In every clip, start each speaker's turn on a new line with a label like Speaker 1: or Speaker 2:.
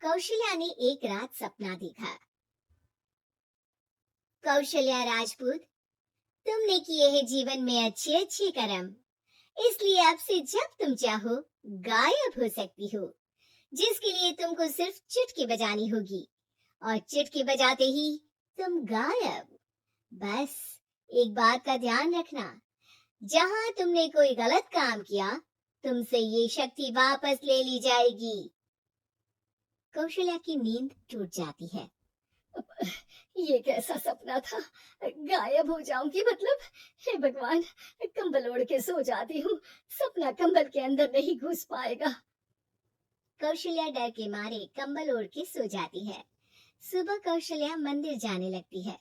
Speaker 1: कौशल्या ने एक रात सपना देखा। कौशल्या राजपूत, तुमने किए हैं जीवन में अच्छे अच्छे कर्म, इसलिए अब से जब तुम चाहो गायब हो सकती हो, जिसके लिए तुमको सिर्फ चुटकी बजानी होगी और चुटकी बजाते ही तुम गायब। बस एक बात का ध्यान रखना, जहां तुमने कोई गलत काम किया, तुमसे ये शक्ति वापस ले ली जाएगी। कौशल्या की नींद टूट जाती है। ये कैसा सपना था, गायब हो जाऊंगी मतलब? हे भगवान, कंबल ओढ़ के सो जाती हूँ, सपना कंबल के अंदर नहीं घुस पाएगा। कौशल्या डर के मारे कंबल ओढ़ के सो जाती है। सुबह कौशल्या मंदिर जाने लगती है।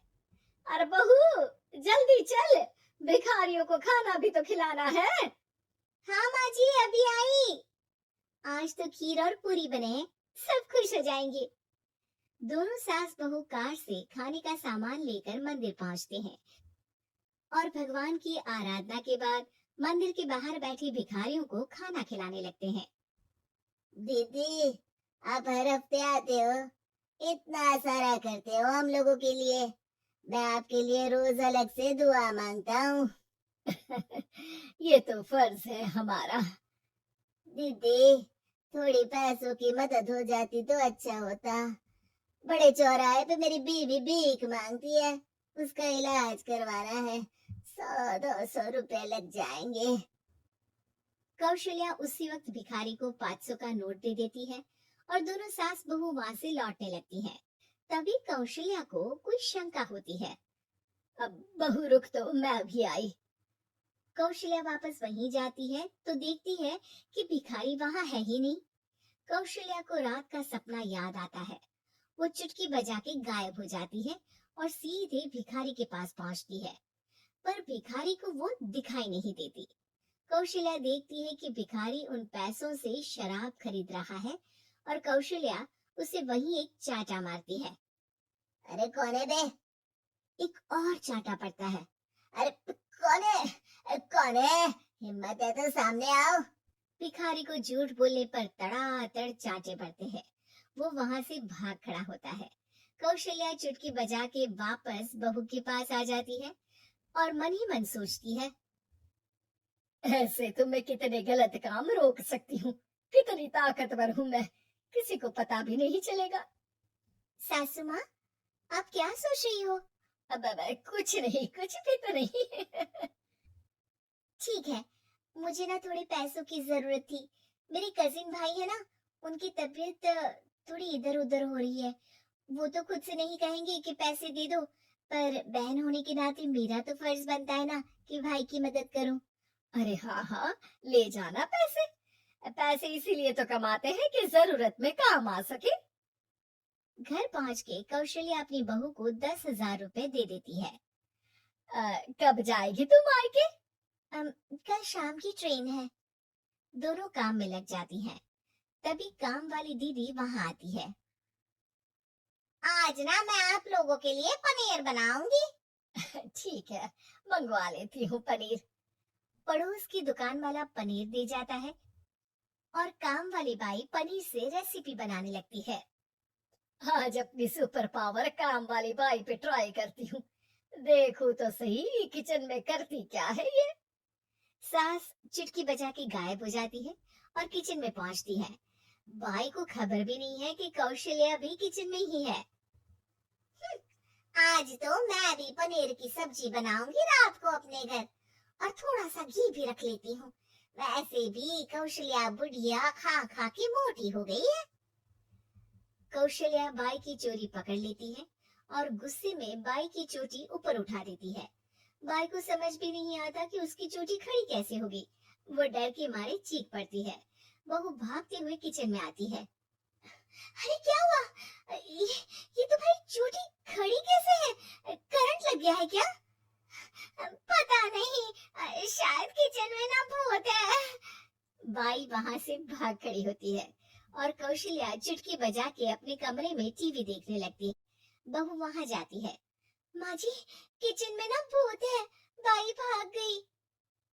Speaker 1: अरे बहू, जल्दी चल, भिखारियों को खाना भी तो खिलाना है। हाँ माँ जी, अभी आई। आज तो खीर और पूरी बने हैं, सब खुश हो जाएंगे। दोनों सास बहू कार से खाने का सामान लेकर मंदिर पहुंचते हैं और भगवान की आराधना के बाद मंदिर के बाहर बैठे भिखारियों को खाना खिलाने लगते हैं। दीदी, आप हर हफ्ते आते हो, इतना सारा करते हो हम लोगों के लिए, मैं आपके लिए रोज अलग से दुआ मांगता हूँ। ये तो फर्ज है हमारा। दीदी, थोड़ी पैसों की मदद हो जाती तो अच्छा होता। बड़े चौराहे पे मेरी बीवी भीख मांगती है, उसका इलाज करवाना है, 100-200 रुपए लग जाएंगे। कौशल्या उसी वक्त भिखारी को 500 का नोट दे देती है और दोनों सास बहू वहां से लौटने लगती हैं। तभी कौशल्या को कोई शंका होती है। अब बहू रुक, तो मैं भी आई। कौशल्या वापस वहीं जाती है तो देखती है कि भिखारी वहां है ही नहीं। कौशल्या को रात का सपना याद आता है। वो चुटकी बजा के गायब हो जाती है और सीधे भिखारी के पास पहुंचती है, पर भिखारी को वो दिखाई नहीं देती। कौशल्या देखती है कि भिखारी उन पैसों से शराब खरीद रहा है और कौशल्या उसे वहीं एक चाटा मारती है। अरे कौन है बे? एक और चाटा पड़ता है। अरे कौन है, कौन है? हिम्मत है तो सामने आओ। भिखारी को झूठ बोलने पर तड़ातड़ चाटे पड़ते हैं। वो वहां से भाग खड़ा होता है। कौशल्या चुटकी बजा के वापस बहू के पास आ जाती है और मन ही मन सोचती है, ऐसे तो मैं कितने गलत काम रोक सकती हूँ, कितनी ताकतवर हूँ मैं, किसी को पता भी नहीं चलेगा। सासू माँ, आप क्या सोच रही हो? अब कुछ नहीं, कुछ भी तो नहीं। ठीक है, मुझे ना थोड़े पैसों की जरूरत थी। मेरे कजिन भाई है ना, उनकी तबीयत थोड़ी इधर उधर हो रही है। वो तो खुद से नहीं कहेंगे कि पैसे दे दो, पर बहन होने के नाते मेरा तो फर्ज बनता है ना कि भाई की मदद करूं। अरे हाँ हाँ, ले जाना पैसे। पैसे इसीलिए तो कमाते हैं कि जरूरत में काम आ सके। घर पहुंच के कौशल्या अपनी बहू को 10,000 रुपए दे देती है। कब जाएगी तुम मायके? कल शाम की ट्रेन है। दोनों काम में लग जाती हैं। तभी काम वाली दीदी वहां आती है। आज ना मैं आप लोगों के लिए पनीर बनाऊंगी। ठीक है, मंगवा लेती हूँ पनीर। पड़ोस की दुकान वाला पनीर दे जाता है और काम वाली बाई पनीर से रेसिपी बनाने लगती है। आज अपनी सुपर पावर काम वाली बाई पे ट्राई करती हूँ, देखो तो सही किचन में करती क्या है ये। सास चुटकी बजा के गायब हो जाती है और किचन में पहुंचती है। बाई को खबर भी नहीं है कि कौशल्या भी किचन में ही है। आज तो मैं भी पनीर की सब्जी बनाऊंगी रात को अपने घर, और थोड़ा सा घी भी रख लेती हूँ। वैसे भी कौशल्या बुढ़िया खा खा के मोटी हो गई है। कौशल्या बाई की चोरी पकड़ लेती है और गुस्से में बाई की चोटी ऊपर उठा देती है। बाई को समझ भी नहीं आता कि उसकी चोटी खड़ी कैसे होगी। वो डर के मारे चीख पड़ती है। बहू भागते हुए किचन में आती है। अरे क्या हुआ? ये तो भाई चोटी खड़ी कैसे है? करंट लग गया है क्या? पता नहीं, शायद किचन में ना भूत है। बाई वहां से भाग खड़ी होती है और कौशल्या चुटकी बजा के अपने कमरे में टीवी देखने लगती है। बहू वहां जाती है। माँ जी, किचन में ना भूत है, बाई भाग गई।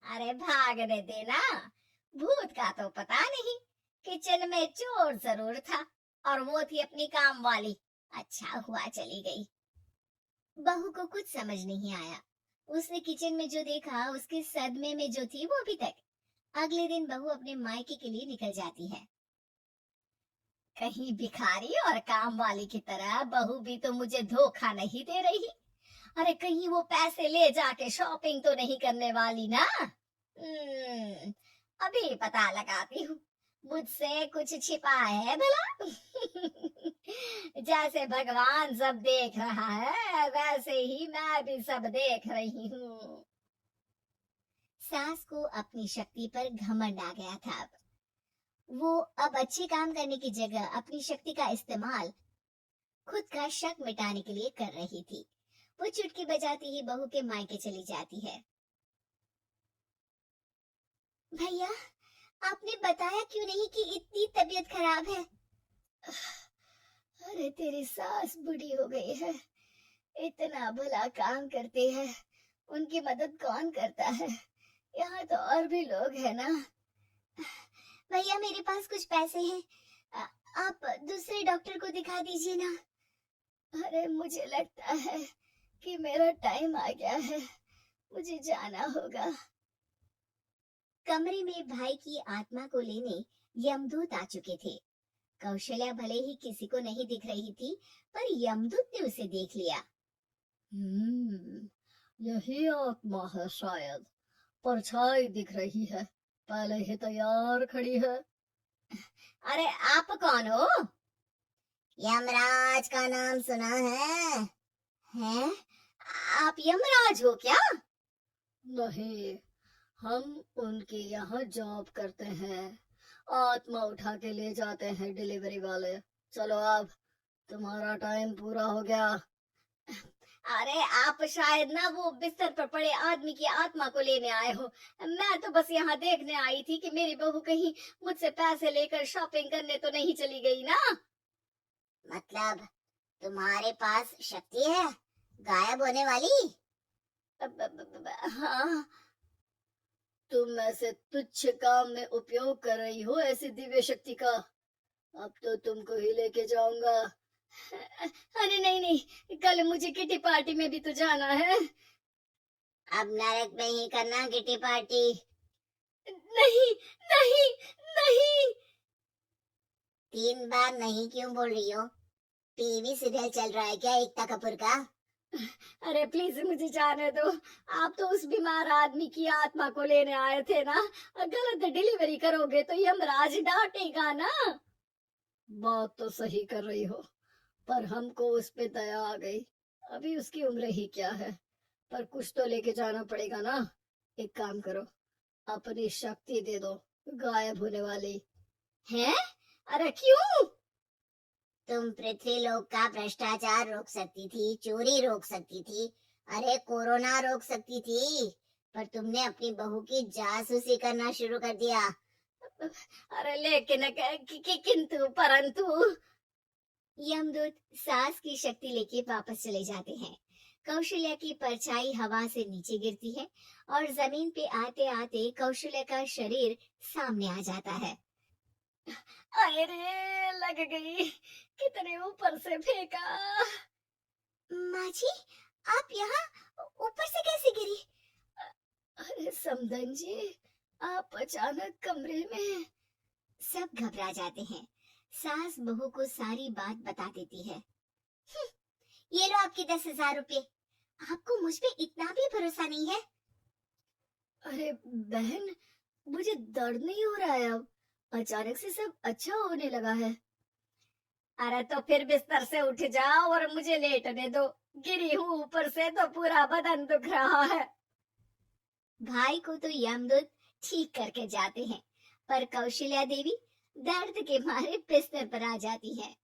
Speaker 1: अरे भागने देना, भूत का तो पता नहीं, किचन में चोर जरूर था, और वो थी अपनी काम वाली। अच्छा हुआ चली गई। बहू को कुछ समझ नहीं आया। उसने किचन में जो देखा उसके सदमे में जो थी वो अभी तक। अगले दिन बहू अपने मायके के लिए निकल जाती है। कहीं भिखारी और काम वाली की तरह बहू भी तो मुझे धोखा नहीं दे रही। अरे कहीं वो पैसे ले जाके शॉपिंग तो नहीं करने वाली ना। अभी पता लगाती हूँ। मुझसे कुछ छिपा है भला। जैसे भगवान सब देख रहा है वैसे ही मैं भी सब देख रही हूँ। सास को अपनी शक्ति पर घमंड आ गया था। वो अब अच्छे काम करने की जगह अपनी शक्ति का इस्तेमाल खुद का शक मिटाने के लिए कर रही थी। वो चुटकी बजाती ही बहू के मायके चली जाती है। भैया, आपने बताया क्यों नहीं कि इतनी तबीयत खराब है? अरे तेरी सास बूढ़ी हो गई है, इतना भला काम करती है, उनकी मदद कौन करता है? यहाँ तो और भी लोग हैं ना। भैया मेरे पास कुछ पैसे हैं, आप दूसरे डॉक्टर को दिखा दीजिए ना। अरे मुझे लगता है कि मेरा टाइम आ गया है, मुझे जाना होगा। कमरे में भाई की आत्मा को लेने यमदूत आ चुके थे। कौशल्या भले ही किसी को नहीं दिख रही थी, पर यमदूत ने उसे देख लिया। यही आत्मा है शायद, परछाई दिख रही है, पहले ही तैयार खड़ी है। अरे आप कौन हो? यमराज का नाम सुना है? हैं? आप यमराज हो क्या? नहीं, हम उनके यहाँ जॉब करते हैं, आत्मा उठा के ले जाते हैं डिलीवरी वाले। चलो अब तुम्हारा टाइम पूरा हो गया। अरे आप शायद ना वो बिस्तर पर पड़े आदमी की आत्मा को लेने आए हो। मैं तो बस यहाँ देखने आई थी कि मेरी बहू कहीं मुझसे पैसे लेकर शॉपिंग करने तो नहीं चली गई ना। मतलब तुम्हारे पास शक्ति है गायब होने वाली? हाँ। तुम ऐसे तुच्छ काम में उपयोग कर रही हो ऐसी दिव्य शक्ति का। अब तो तुमको ही लेके जाऊंगा। अरे नहीं नहीं, कल मुझे किटी पार्टी में भी तो जाना है। अब नरक में ही करना किटी पार्टी। नहीं नहीं नहीं। 3 बार नहीं क्यों बोल रही हो? टीवी सीरियल चल रहा है क्या एकता कपूर का? अरे प्लीज मुझे जाने दो। आप तो उस बीमार आदमी की आत्मा को लेने आए थे ना। गलत डिलीवरी करोगे तो यमराज डांटेगा ना। बात तो सही कर रही हो, पर हमको उस पे दया आ गई। अभी उसकी उम्र ही क्या है, पर कुछ तो लेके जाना पड़ेगा ना। एक काम करो, अपनी शक्ति दे दो गायब होने वाली। हैं? अरे क्यों? तुम पृथ्वीलोक का भ्रष्टाचार रोक सकती थी, चोरी रोक सकती थी, अरे कोरोना रोक सकती थी, पर तुमने अपनी बहू की जासूसी करना शुरू कर दिया। अरे लेकिन किंतु परंतु। यमदूत सास की शक्ति लेके वापस चले जाते हैं। कौशल्या की परछाई हवा से नीचे गिरती है और जमीन पे आते आते कौशल्या का शरीर सामने आ जाता है। अरे लग गई, कितने ऊपर से फेंका। माँ जी, आप यहाँ ऊपर से कैसे गिरी? अरे समधन जी, आप अचानक कमरे में। सब घबरा जाते हैं। सास बहू को सारी बात बता देती है। ये लो आपके 10,000 रुपए। आपको मुझ पे इतना भी भरोसा नहीं है? अरे बहन, मुझे दर्द नहीं हो रहा है, अब अचानक से सब अच्छा होने लगा है। अरे तो फिर बिस्तर से उठ जाओ और मुझे लेटने दो, गिरी हूँ ऊपर से तो पूरा बदन दुख रहा है। भाई को तो यमदूत ठीक करके जाते हैं, पर कौशल्या देवी दर्द के मारे बिस्तर पर आ जाती है।